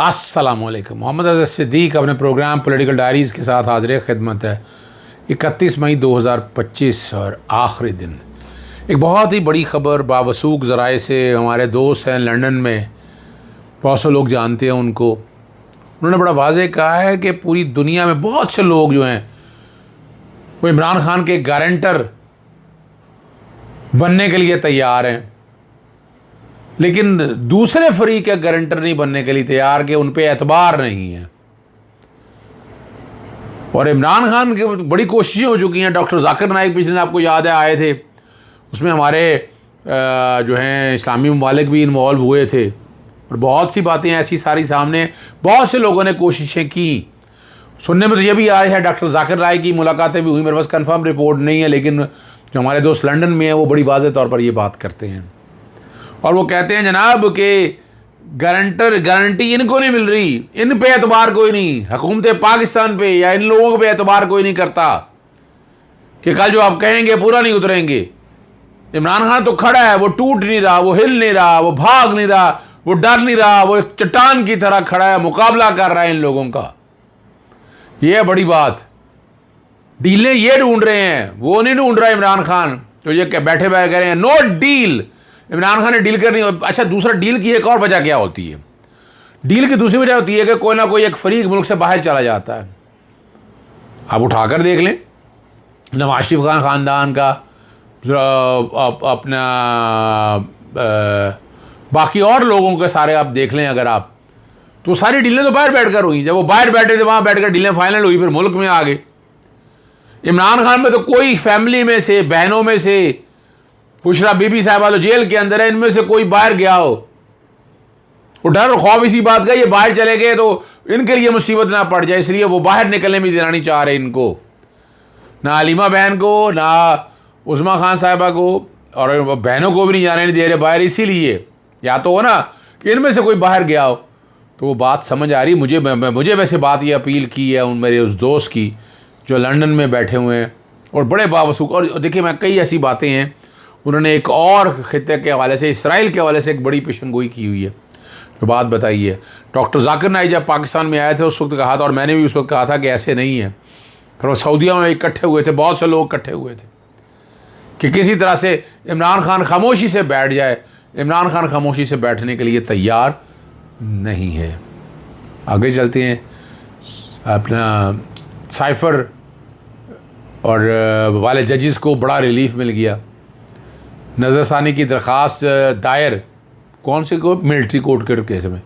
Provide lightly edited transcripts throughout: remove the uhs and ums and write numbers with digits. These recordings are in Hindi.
अस्सलामुअलैकुम। मोहम्मद अज़हर सिद्दीक़ अपने प्रोग्राम पॉलिटिकल डायरीज़ के साथ हाज़िर खिदमत है। 31 मई 2025 और आखिरी दिन एक बहुत ही बड़ी ख़बर बावसूख ज़राए से हमारे दोस्त हैं लंदन में, बहुत से लोग जानते हैं उनको। उन्होंने बड़ा वाज़ेह कहा है कि पूरी दुनिया में बहुत से लोग जो हैं वो इमरान खान के गारंटर बनने के लिए तैयार हैं, लेकिन दूसरे फरीक के गारंटर नहीं बनने के लिए तैयार कि उन पे एतबार नहीं है। और इमरान खान की बड़ी कोशिशें हो चुकी हैं। डॉक्टर जाकिर नाइक पिछले दिन आपको याद है आए थे, उसमें हमारे जो हैं इस्लामी ममालिक भी इन्वॉल्व हुए थे और बहुत सी बातें ऐसी सारी सामने बहुत से लोगों ने कोशिशें की। सुनने में तो ये भी आ रहा है डॉक्टर जाकिर नाइक की मुलाकातें भी हुई, मेरे पास कंफर्म रिपोर्ट नहीं है, लेकिन जो हमारे दोस्त लंदन में हैं वो बड़ी वाज़ेह तौर पर ये बात करते हैं और वो कहते हैं जनाब कि गारंटी इनको नहीं मिल रही, इन पे एतबार कोई नहीं, हुकूमत पाकिस्तान पे या इन लोगों पे एतबार कोई नहीं करता कि कल जो आप कहेंगे पूरा नहीं उतरेंगे। इमरान खान तो खड़ा है, वो टूट नहीं रहा, वो हिल नहीं रहा, वो भाग नहीं रहा, वो डर नहीं रहा, वो एक चट्टान की तरह खड़ा है, मुकाबला कर रहा है इन लोगों का। ये है बड़ी बात। डीलें ये ढूंढ रहे हैं, वो नहीं ढूंढ रहा इमरान खान। तो ये बैठे बैठे कह रहे हैं नो डील, इमरान खान ने डील करनी। अच्छा, दूसरा डील की एक और वजह क्या होती है? डील की दूसरी वजह होती है कि कोई ना कोई एक फरीक मुल्क से बाहर चला जाता है। आप उठाकर देख लें नवाज शरीफ खान ख़ानदान का, अपना बाकी और लोगों के सारे आप देख लें अगर आप, तो सारी डीलें तो बाहर बैठ कर हुई। जब वो बाहर बैठे थे वहाँ बैठ कर डीलें फाइनल हुई, फिर मुल्क में आ गए। इमरान खान में तो कोई फैमिली में से, बहनों में से, बुशरा बीबी साहबा तो जेल के अंदर है, इनमें से कोई बाहर गया हो, वो डर और खौफ इसी बात का ये बाहर चले गए तो इनके लिए मुसीबत ना पड़ जाए, इसलिए वो बाहर निकलने में देना नहीं चाह रहे इनको, ना अलीमा बहन को, ना उस्मा खान साहबा को, और बहनों को भी नहीं जाने दे रहे बाहर। इसीलिए या तो हो ना कि इनमें से कोई बाहर गया हो, तो वो बात समझ आ रही मुझे वैसे बात ये अपील की है उन मेरे उस दोस्त की जो लंदन में बैठे हुए हैं और बड़े बावसूख। और देखिए मैं कई ऐसी बातें हैं, उन्होंने एक और खित्ते के हवाले से, इसराइल के हवाले से एक बड़ी पेशनगोई की हुई है। जो बात बताई है डॉक्टर जाकिर नाइक जब पाकिस्तान में आए थे उस वक्त कहा था, और मैंने भी उस वक्त कहा था कि ऐसे नहीं है। फिर वो सऊदीया में इकट्ठे हुए थे, बहुत से लोग इकट्ठे हुए थे कि किसी तरह से इमरान खान खामोशी से बैठ जाए। इमरान खान खामोशी से बैठने के लिए तैयार नहीं है। आगे चलते हैं। अपना साइफ़र और वाले जजेस को बड़ा रिलीफ मिल गया। नज़रसानी की दरख्वास्त दायर कौन से को, मिलिट्री कोर्ट के केस में।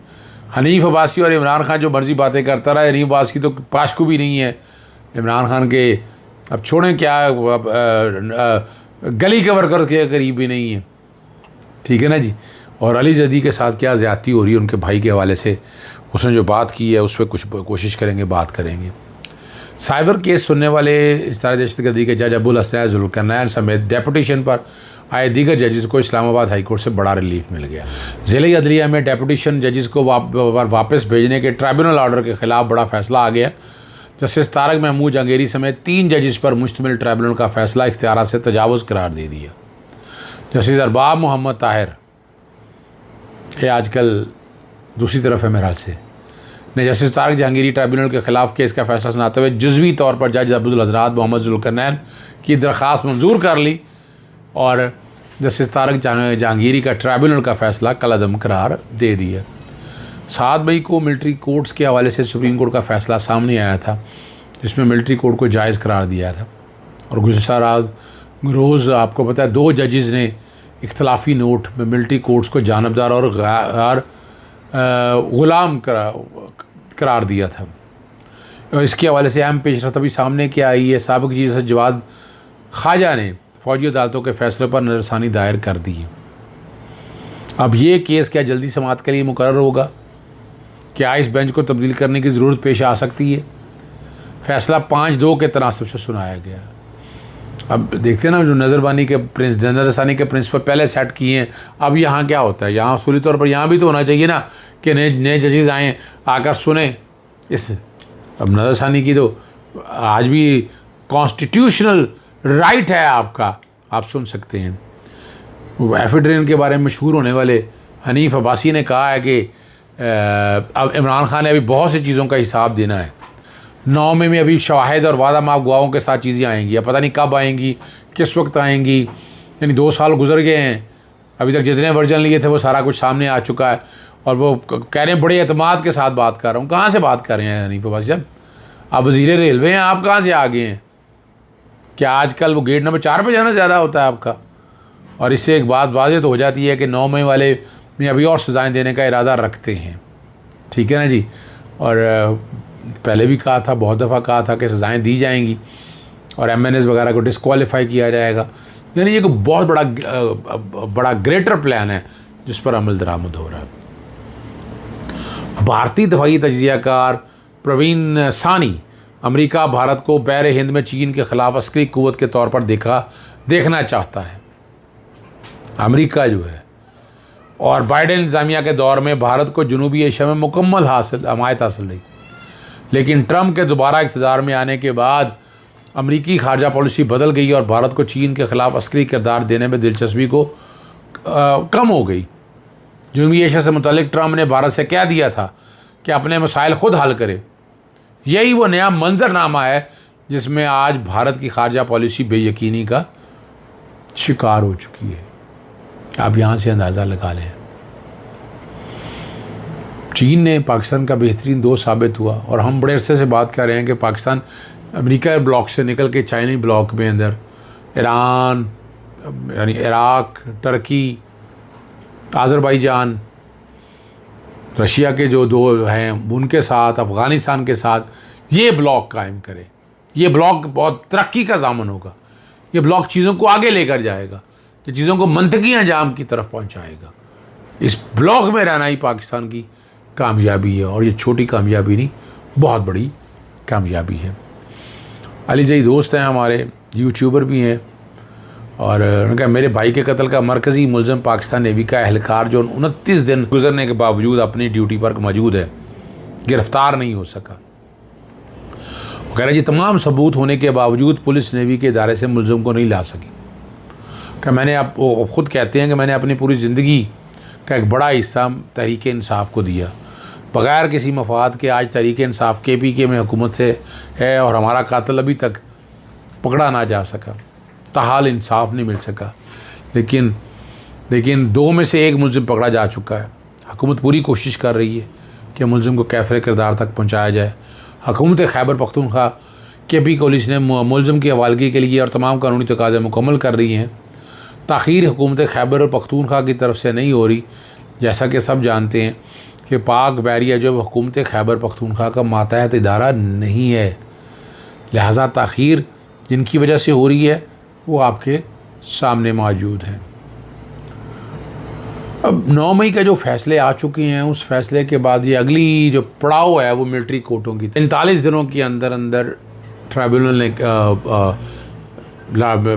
हनीफ अब्बासी और इमरान खान जो मर्ज़ी बातें करता रहा। हनीफ अब्बासी की तो पाशकू भी नहीं है इमरान खान के, अब छोड़ें क्या, गली के वर्कर के करीब भी नहीं है, ठीक है ना जी। और अली जदी के साथ क्या ज़्यादती हो रही है उनके भाई के हवाले से, उसने जो बात की है उस पर कुछ कोशिश करेंगे, बात करेंगे। साइबर केस सुनने वाले इस्तारा दहशतगर्दी के जज अबुल हसन जुल्करनैन समेत डेपुटेशन पर आए दीगर जजेस को इस्लामाबाद हाई कोर्ट से बड़ा रिलीफ मिल गया। ज़िले अदलिया में डेपुटेशन जजेस को वापस भेजने के ट्राइब्यूनल ऑर्डर के ख़िलाफ़ बड़ा फैसला आ गया। जस्टिस तारक महमूद जहांगीरी समेत 3 जजेस पर मुश्तमिल ट्राइब्यूनल का फैसला इख्तियारात से तजावुज़ करार दे दिया। जस्टिस अरबाब मोहम्मद ताहिर, ये आजकल दूसरी तरफ है मेरे ख्याल से, ने जस्टिस तारक जहांगीरी ट्राइब्यूनल के ख़िलाफ़ केस का फैसला सुनाते हुए जुज़वी तौर पर जज अब्दुल हज़रात मोहम्मद जुल्करनैन की दरख्वास्त मंजूर कर ली और जस्टिस तारक जहांगीरी का ट्राइब्यूनल का फ़ैसला कलअदम करार दे दिया। 7 मई को मिलिट्री कोर्ट्स के हवाले से सुप्रीम कोर्ट का फ़ैसला सामने आया था, जिसमें मिलिट्री कोर्ट को जायज़ करार दिया था। और गुज़श्ता रोज़ आपको पता है 2 जजेस ने इख्तलाफी नोट में मिलिट्री कोर्ट्स को जानबदार और ग़ुलाम करार दिया था। और इसके हवाले से अहम पेशरफ्त अभी सामने क्या आई है। साबिक़ चीफ जस्टिस जवाद ख्वाजा ने फ़ौजी अदालतों के फ़ैसले पर नज़रसानी दायर कर दी है। अब ये केस क्या जल्दी समाअत के लिए मुकर्रर होगा? क्या इस बेंच को तब्दील करने की ज़रूरत पेश आ सकती है? फ़ैसला 5-2 के तनासब से सुनाया गया। अब देखते हैं ना, जो नज़रसानी के प्रिंसिपल पहले सेट किए हैं, अब यहाँ क्या होता है। यहाँ असूली तौर पर यहाँ भी तो होना चाहिए ना कि नए जजेस आएँ, आकर सुने इस। अब नज़रसानी की तो आज भी कॉन्स्टिट्यूशनल राइट है आपका, आप सुन सकते हैं। एफिड्रिन के बारे में मशहूर होने वाले हनीफ अब्बासी ने कहा है कि अब इमरान खान ने अभी बहुत सी चीज़ों का हिसाब देना है। 9 मई में अभी शवाहिद और वादा माफ गवाहों के साथ चीज़ें आएंगी, अब पता नहीं कब आएंगी, किस वक्त आएंगी। यानी 2 साल गुजर गए हैं, अभी तक जितने वर्जन लिए थे वो सारा कुछ सामने आ चुका है। और वो कह रहे हैं बड़े एतमाद के साथ बात कर रहा हूँ। कहाँ से बात कर रहे हैं हनीफ अब्बासी साहब? आप वज़ीर रेलवे हैं, आप कहाँ से आ गए हैं? क्या आजकल वो गेट नंबर 4 पे जाना ज़्यादा होता है आपका? और इससे एक बात वाज़ेह तो हो जाती है कि 9 मई वाले में अभी और सज़ाएँ देने का इरादा रखते हैं, ठीक है ना जी। और पहले भी कहा था, बहुत दफ़ा कहा था कि सज़ाएँ दी जाएंगी और MNAs वगैरह को डिस्क्वालीफाई किया जाएगा। यानी ये बहुत बड़ा ग्रेटर प्लान है जिस पर अमल दरामद हो रहा है। भारतीय दफाई तजियाकार प्रवीण सानी अमेरिका भारत को बैर हिंद में चीन के ख़िलाफ़ अस्करी क़ुव्वत के तौर पर देखना चाहता है, अमेरिका जो है। और बाइडेन इंतज़ामिया के दौर में भारत को जनूबी एशिया में मुकम्मल हमायत हासिल रही, लेकिन ट्रंप के दोबारा इक़्तिदार में आने के बाद अमरीकी खारजा पॉलिसी बदल गई और भारत को चीन के ख़िलाफ़ अस्करी किरदार देने में दिलचस्पी को कम हो गई। जनूबी एशिया से मुतल्लिक़ ट्रंप ने भारत से कह दिया था कि अपने मसाइल ख़ुद हल करे। यही वो नया मंजरनामा है जिसमें आज भारत की खारजा पॉलिसी बेयकीनी का शिकार हो चुकी है। आप यहाँ से अंदाज़ा लगा लें। चीन ने पाकिस्तान का बेहतरीन दोस्त साबित हुआ और हम बड़े अरसे से बात कर रहे हैं कि पाकिस्तान अमेरिका ब्लॉक से निकल के चाइनी ब्लॉक में अंदर ईरान, यानी इराक़, टर्की, आज़रबाईजान, रशिया के जो 2 हैं उनके साथ, अफ़गानिस्तान के साथ ये ब्लॉक कायम करे। ये ब्लॉक बहुत तरक्की का ज़ामन होगा। ये ब्लॉक चीज़ों को आगे लेकर जाएगा, जो चीज़ों को मंतकी अंजाम की तरफ पहुंचाएगा। इस ब्लॉक में रहना ही पाकिस्तान की कामयाबी है और ये छोटी कामयाबी नहीं, बहुत बड़ी कामयाबी है। अली जई दोस्त हैं हमारे, यूट्यूबर भी हैं, और उन्होंने कहा मेरे भाई के कत्ल का मरकज़ी मुलज़म पाकिस्तान नेवी का एहलकार जो 29 दिन गुजरने के बावजूद अपनी ड्यूटी पर मौजूद है, गिरफ़्तार नहीं हो सका। वो कह रहे जी तमाम सबूत होने के बावजूद पुलिस नेवी के इदारे से मुलज़म को नहीं ला सकी। कि मैंने वो ख़ुद कहते हैं कि मैंने अपनी पूरी ज़िंदगी का एक बड़ा हिस्सा तहरीक इंसाफ को दिया, बग़ैर किसी मफाद के। आज तहरीक इंसाफ KPK में हुकूमत से है और हमारा कातिल अभी तक पकड़ा ना जा सका, ताहाल इंसाफ नहीं मिल सका। लेकिन 2 में से 1 मुलज़िम पकड़ा जा चुका है। हुकूमत पूरी कोशिश कर रही है कि मुलज़िम को कैफ़र किरदार तक पहुँचाया जाए। हुकूमत खैबर पख्तूनख्वा KP पुलिस ने मुलज़िम की हवालगी के लिए और तमाम कानूनी तकाज़े मुकम्मल कर रही हैं। ताख़ीर हुकूमत खैबर पख्तूनख्वा की तरफ से नहीं हो रही। जैसा कि सब जानते हैं कि पाक बहरिया जो हुकूमत खैबर पख्तूनख्वा का मातहत इदारा नहीं है, लिहाजा ताख़ीर जिनकी वजह से हो रही है वो आपके सामने मौजूद हैं। अब 9 मई का जो फ़ैसले आ चुके हैं, उस फ़ैसले के बाद ये अगली जो पड़ाव है वो मिलिट्री कोर्टों की। 43 दिनों के अंदर ट्राइब्यूनल ने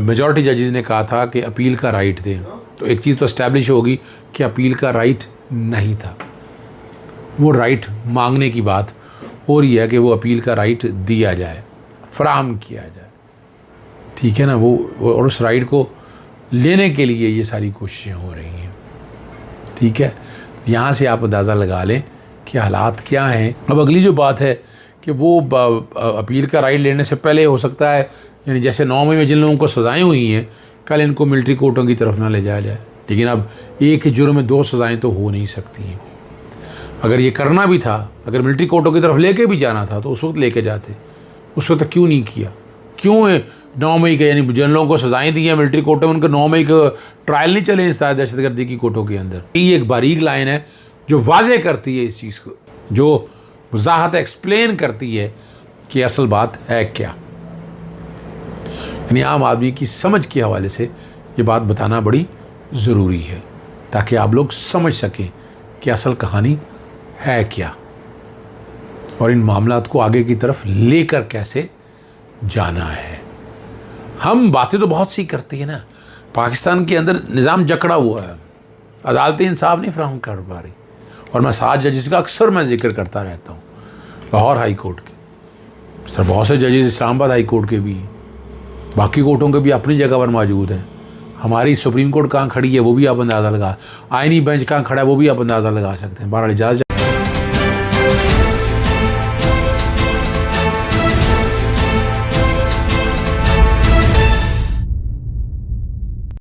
मेजॉरिटी जजेस ने कहा था कि अपील का राइट दें। तो एक चीज़ तो इस्टेब्लिश होगी कि अपील का राइट नहीं था, वो राइट मांगने की बात हो रही है कि वो अपील का राइट दिया जाए, फराहम किया जाए, ठीक है ना। वो और उस राइट को लेने के लिए ये सारी कोशिशें हो रही हैं, ठीक है। यहाँ से आप अंदाज़ा लगा लें कि हालात क्या हैं। अब अगली जो बात है कि वो अपील का राइट लेने से पहले हो सकता है, यानी जैसे 9 मई में जिन लोगों को सज़ाएँ हुई हैं, कल इनको मिलिट्री कोर्टों की तरफ ना ले जाया जाए। लेकिन अब एक ही जुर्म में 2 सज़ाएँ तो हो नहीं सकती हैं। अगर ये करना भी था, अगर मिलिट्री कोर्टों की तरफ लेके भी जाना था तो उस वक्त लेके जाते, उस वक्त क्यों नहीं किया? क्यों है 9 मई के, यानी जिन लोगों को सज़ाएँ दी हैं मिलिट्री कोर्टों में, उनका 9 मई का ट्रायल नहीं चले इस दहशतगर्दी की कोर्टों के अंदर। ये एक बारीक लाइन है जो वाज़े करती है इस चीज़ को, जो वजाहत एक्सप्लेन करती है कि असल बात है क्या। यानी आम आदमी की समझ के हवाले से ये बात बताना बड़ी ज़रूरी है ताकि आप लोग समझ सकें कि असल कहानी है क्या और इन मामलात को आगे की तरफ लेकर कैसे जाना है। हम बातें तो बहुत सी करती हैं ना, पाकिस्तान के अंदर निज़ाम जकड़ा हुआ है, अदालतें इंसाफ नहीं फराहम कर पा रही। और मैं 7 जजेस का अक्सर मैं जिक्र करता रहता हूँ, लाहौर हाई कोर्ट के, इस तरह बहुत से जजेस इस्लामाबाद हाई कोर्ट के भी, बाकी कोर्टों के भी अपनी जगह पर मौजूद हैं। हमारी सुप्रीम कोर्ट कहाँ खड़ी है वो भी आप अंदाज़ा लगा, आइनी बेंच कहाँ खड़ा है वो भी आप अंदाज़ा लगा सकते हैं। बहरहाल इजाज़त।